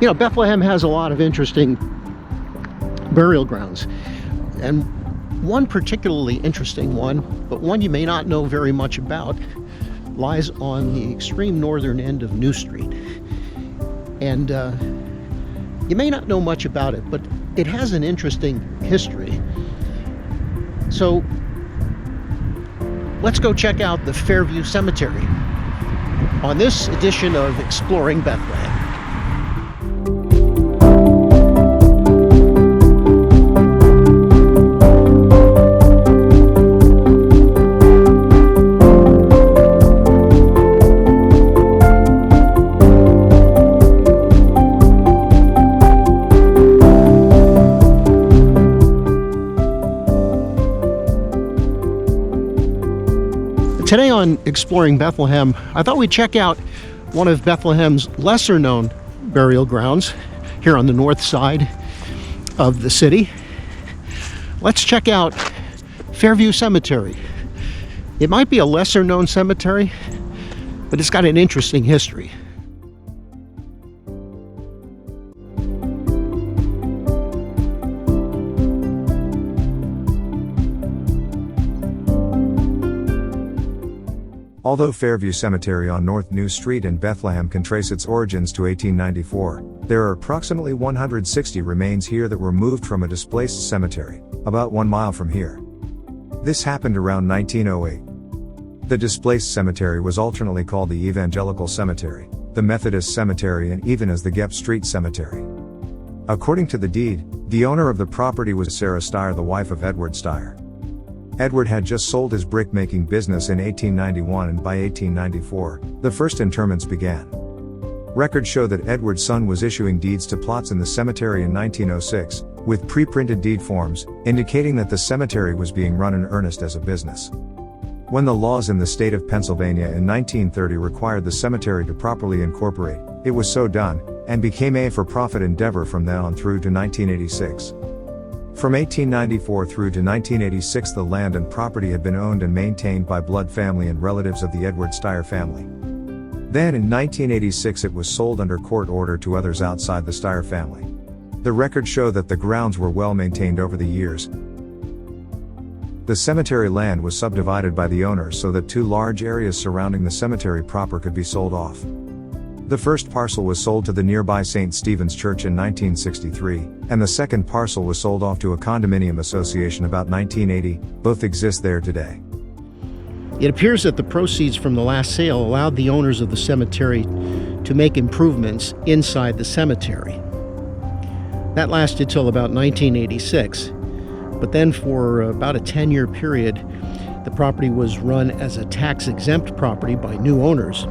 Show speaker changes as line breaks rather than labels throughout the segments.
You know, Bethlehem has a lot of interesting burial grounds, and one particularly interesting one, but one you may not know very much about, lies on the extreme northern end of New Street. And you may not know much about it, but it has an interesting history. So let's go check out the Fairview Cemetery on this edition of Exploring Bethlehem. Today on Exploring Bethlehem, I thought we'd check out one of Bethlehem's lesser-known burial grounds here on the north side of the city. Let's check out Fairview Cemetery. It might be a lesser-known cemetery, but it's got an interesting history.
Although Fairview Cemetery on North New Street in Bethlehem can trace its origins to 1894, there are approximately 160 remains here that were moved from a displaced cemetery, about 1 mile from here. This happened around 1908. The displaced cemetery was alternately called the Evangelical Cemetery, the Methodist Cemetery, and even as the Gep Street Cemetery. According to the deed, the owner of the property was Sarah Steyer, the wife of Edward Steyer. Edward had just sold his brick-making business in 1891, and by 1894, the first interments began. Records show that Edward's son was issuing deeds to plots in the cemetery in 1906, with pre-printed deed forms, indicating that the cemetery was being run in earnest as a business. When the laws in the state of Pennsylvania in 1930 required the cemetery to properly incorporate, it was so done, and became a for-profit endeavor from then on through to 1986. From 1894 through to 1986, the land and property had been owned and maintained by blood family and relatives of the Edward Steyer family. Then in 1986 it was sold under court order to others outside the Steyer family. The records show that the grounds were well maintained over the years. The cemetery land was subdivided by the owners so that 2 large areas surrounding the cemetery proper could be sold off. The first parcel was sold to the nearby St. Stephen's Church in 1963, and the second parcel was sold off to a condominium association about 1980. Both exist there today.
It appears that the proceeds from the last sale allowed the owners of the cemetery to make improvements inside the cemetery. That lasted till about 1986, but then for about a 10-year period, the property was run as a tax-exempt property by new owners.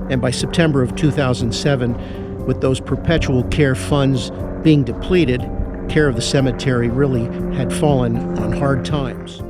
And by September of 2007, with those perpetual care funds being depleted, care of the cemetery really had fallen on hard times.